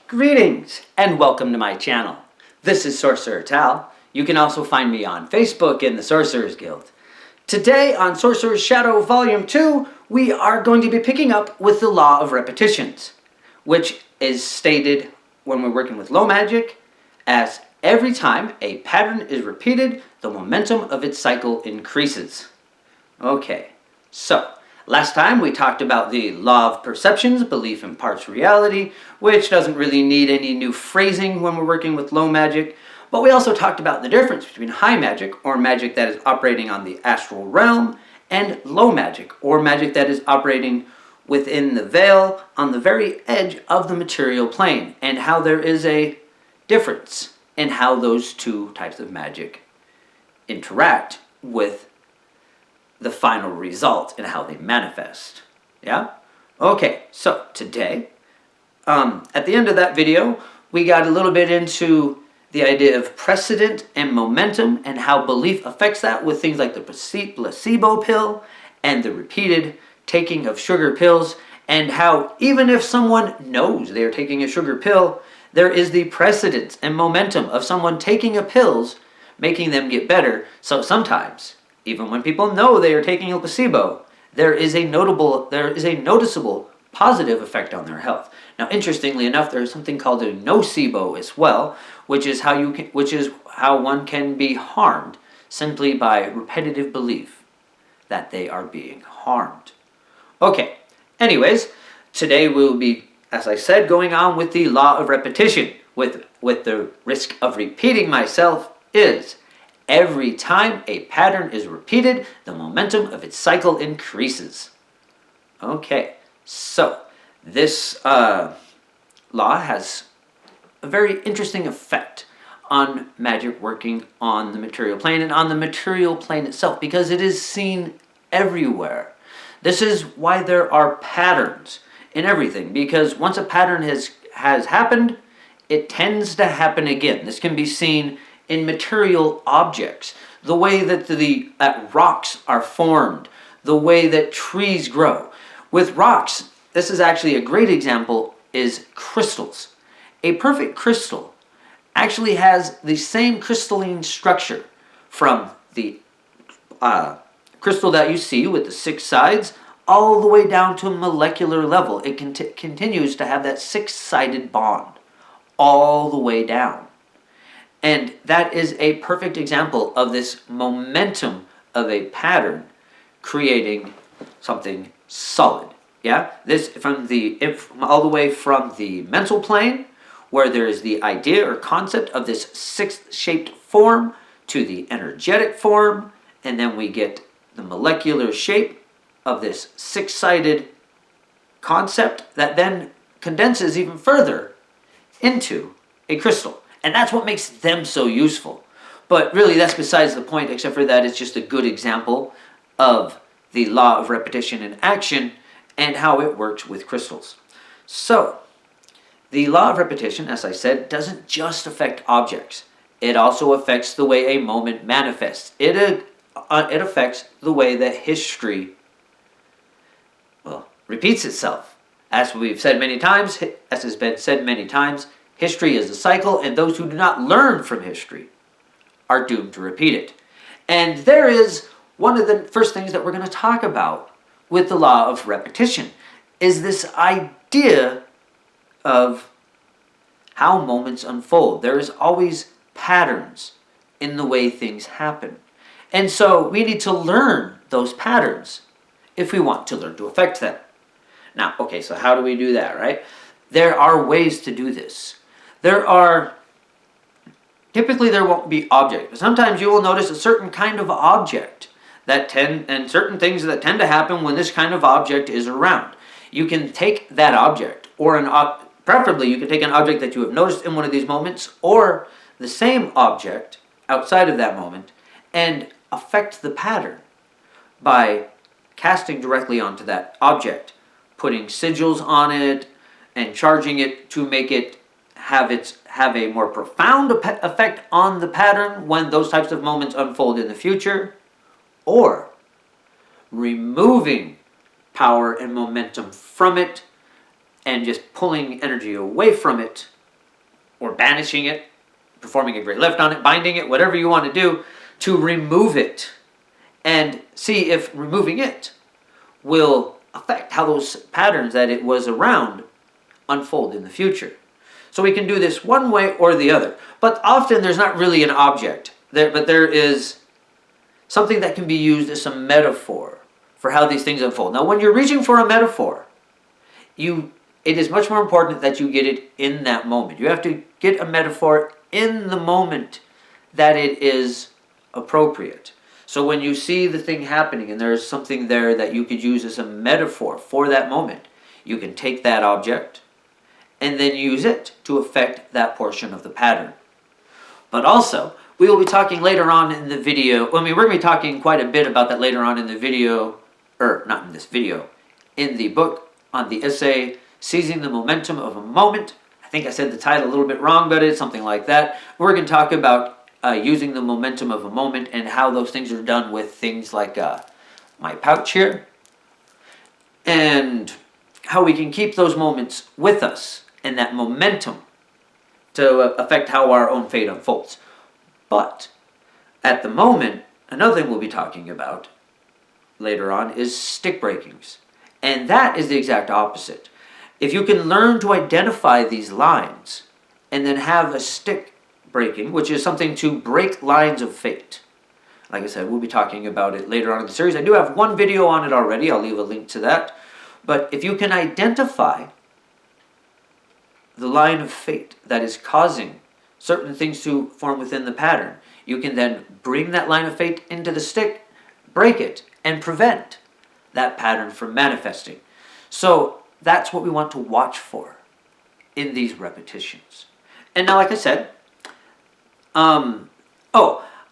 Greetings and welcome to my channel. This is Sorcerer Tal. You can also find me on Facebook in the Sorcerer's Guild. Today on Sorcerer's Shadow Volume 2, we are going to be picking up with the Law of Repetitions, which is stated when we're working with low magic as every time a pattern is repeated, the momentum of its cycle increases. Okay, so last time we talked about the law of perceptions, belief imparts reality, which doesn't really need any new phrasing when we're working with low magic. But we also talked about the difference between high magic, or magic that is operating on the astral realm, and low magic, or magic that is operating within the veil on the very edge of the material plane, and how there is a difference in how those two types of magic interact with the final result and how they manifest. Yeah? Okay, so today, at the end of that video, we got a little bit into the idea of precedent and momentum and how belief affects that with things like the placebo pill and the repeated taking of sugar pills, and how even if someone knows they are taking a sugar pill, there is the precedence and momentum of someone taking a pills making them get better. So sometimes, even when people know they are taking a placebo, there is a noticeable positive effect on their health. Now, interestingly enough, there is something called a nocebo as well, which is how one can be harmed simply by repetitive belief that they are being harmed. Okay, anyways, today we'll be, as I said, going on with the law of repetition, with the risk of repeating myself is every time a pattern is repeated, the momentum of its cycle increases. Okay, so this law has a very interesting effect on magic working on the material plane and on the material plane itself, because it is seen everywhere. This is why there are patterns in everything, because once a pattern has happened, it tends to happen again. This can be seen in material objects, the way that rocks are formed, the way that trees grow. With rocks, this is actually a great example, is crystals. A perfect crystal actually has the same crystalline structure from the crystal that you see with the 6 sides all the way down to a molecular level. It continues to have that 6-sided bond all the way down. And that is a perfect example of this momentum of a pattern creating something solid. Yeah? This all the way from the mental plane, where there is the idea or concept of this 6-shaped form, to the energetic form, and then we get the molecular shape of this 6-sided concept that then condenses even further into a crystal. And that's what makes them so useful. But really, that's besides the point, except for that it's just a good example of the law of repetition in action and how it works with crystals. So, the law of repetition, as I said, doesn't just affect objects. It also affects the way a moment manifests. It affects the way that history, repeats itself. As we've said many times, as has been said many times, history is a cycle, and those who do not learn from history are doomed to repeat it. And there is one of the first things that we're going to talk about with the law of repetition, is this idea of how moments unfold. There is always patterns in the way things happen. And so we need to learn those patterns if we want to learn to affect them. Now, okay, so how do we do that, right? There are ways to do this. Typically there won't be objects, but sometimes you will notice a certain kind of object and certain things that tend to happen when this kind of object is around. You can take that object, or preferably you can take an object that you have noticed in one of these moments, or the same object outside of that moment, and affect the pattern by casting directly onto that object, putting sigils on it, and charging it to make it have a more profound effect on the pattern when those types of moments unfold in the future, or removing power and momentum from it and just pulling energy away from it or banishing it, performing a great lift on it, binding it, whatever you want to do to remove it, and see if removing it will affect how those patterns that it was around unfold in the future. So we can do this one way or the other. But often there's not really an object, but there is something that can be used as a metaphor for how these things unfold. Now, when you're reaching for a metaphor, it is much more important that you get it in that moment. You have to get a metaphor in the moment that it is appropriate. So when you see the thing happening and there's something there that you could use as a metaphor for that moment, you can take that object and then use it to affect that portion of the pattern. But also, we will be talking later on in the video, we're going to be talking quite a bit about that later on in the video, not in this video, in the book on the essay, Seizing the Momentum of a Moment. I think I said the title a little bit wrong, but it's something like that. We're going to talk about using the momentum of a moment and how those things are done with things like my pouch here, and how we can keep those moments with us and that momentum to affect how our own fate unfolds. But at the moment, another thing we'll be talking about later on is stick breakings. And that is the exact opposite. If you can learn to identify these lines and then have a stick breaking, which is something to break lines of fate. Like I said, we'll be talking about it later on in the series. I do have one video on it already. I'll leave a link to that. But if you can identify the line of fate that is causing certain things to form within the pattern, you can then bring that line of fate into the stick, break it, and prevent that pattern from manifesting. So that's what we want to watch for in these repetitions. And now, like I said,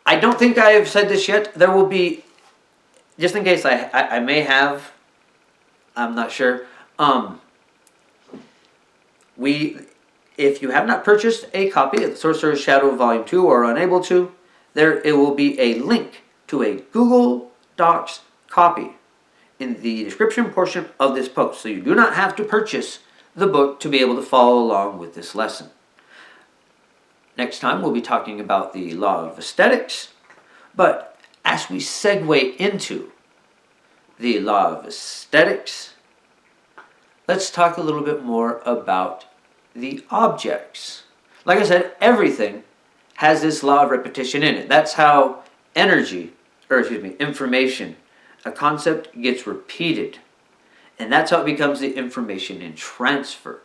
I don't think I have said this yet. There will be, just in case I may have, I'm not sure. If you have not purchased a copy of the Sorcerer's Shadow Volume 2 or are unable to, it will be a link to a Google Docs copy in the description portion of this post. So you do not have to purchase the book to be able to follow along with this lesson. Next time we'll be talking about the law of aesthetics, but as we segue into the law of aesthetics, let's talk a little bit more about the objects. Like I said, everything has this law of repetition in it. That's how information, a concept gets repeated, and that's how it becomes the information in transfer.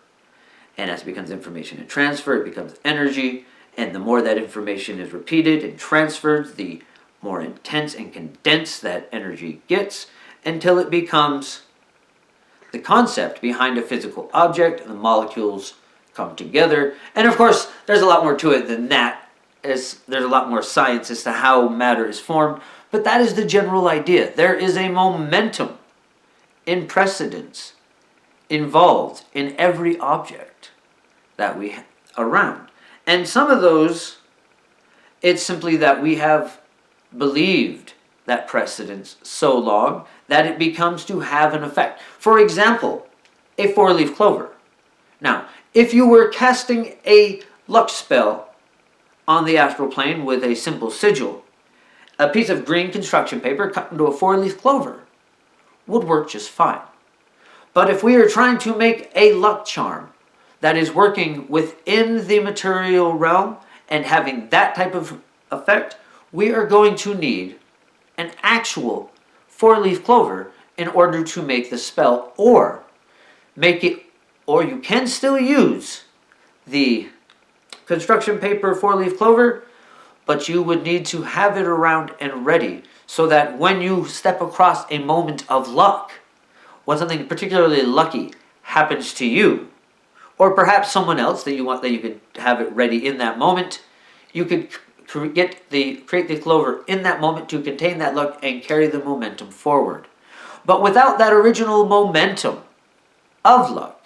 And as it becomes information in transfer, it becomes energy. And the more that information is repeated and transferred, the more intense and condensed that energy gets until it becomes the concept behind a physical object, and the molecules come together. And of course, there's a lot more to it than that. There's a lot more science as to how matter is formed, but that is the general idea. There is a momentum in precedence involved in every object that we have around. And some of those, it's simply that we have believed that precedence so long that it becomes to have an effect. For example, a four-leaf clover. Now, if you were casting a luck spell on the astral plane with a simple sigil, a piece of green construction paper cut into a four-leaf clover would work just fine. But if we are trying to make a luck charm that is working within the material realm and having that type of effect, we are going to need an actual four-leaf clover in order to make the spell, or you can still use the construction paper four-leaf clover, but you would need to have it around and ready so that when you step across a moment of luck, when something particularly lucky happens to you, or perhaps someone else that you could have it ready in that moment, you could create the clover in that moment to contain that luck and carry the momentum forward. But without that original momentum of luck,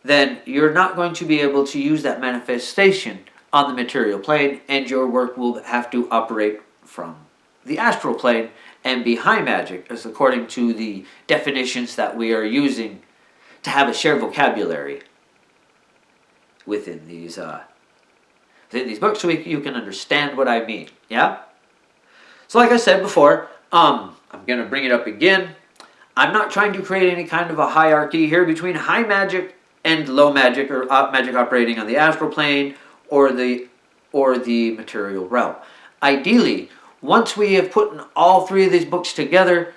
then you're not going to be able to use that manifestation on the material plane, and your work will have to operate from the astral plane and be high magic, as according to the definitions that we are using to have a shared vocabulary within these books, so you can understand what I mean. Yeah. So, like I said before, I'm gonna bring it up again. I'm not trying to create any kind of a hierarchy here between high magic and low magic, or magic operating on the astral plane or the material realm. Ideally, once we have put all three of these books together,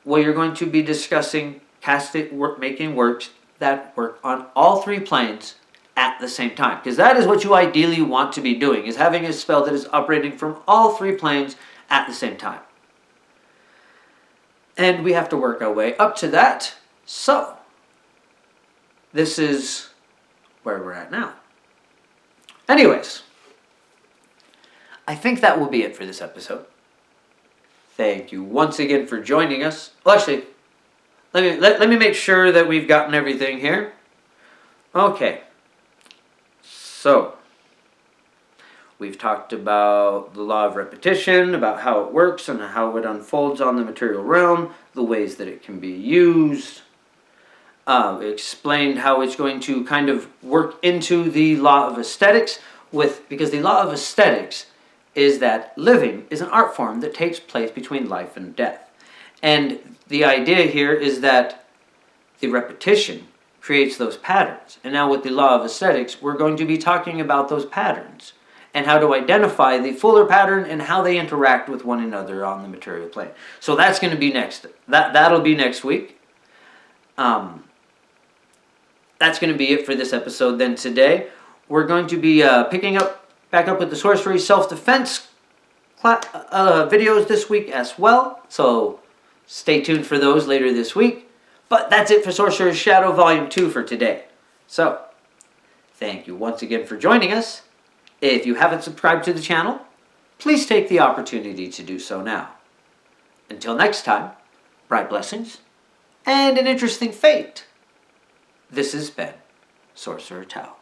we are going to be discussing making works that work on all three planes at the same time. Because that is what you ideally want to be doing, is having a spell that is operating from all three planes at the same time. And we have to work our way up to that. So, this is where we're at now. Anyways, I think that will be it for this episode. Thank you once again for joining us. Well, actually, let me make sure that we've gotten everything here. Okay. So, we've talked about the law of repetition, about how it works and how it unfolds on the material realm, the ways that it can be used. We explained how it's going to kind of work into the law of aesthetics, because the law of aesthetics is that living is an art form that takes place between life and death. And the idea here is that the repetition creates those patterns. And now with the law of aesthetics, we're going to be talking about those patterns and how to identify the fuller pattern and how they interact with one another on the material plane. So that's going to be next. That'll be next week. That's going to be it for this episode. Then today, we're going to be picking back up with the sorcery self-defense videos this week as well. So stay tuned for those later this week. But that's it for Sorcerer's Shadow Volume 2 for today. So, thank you once again for joining us. If you haven't subscribed to the channel, please take the opportunity to do so now. Until next time, bright blessings and an interesting fate. This has been Sorcerer Tal.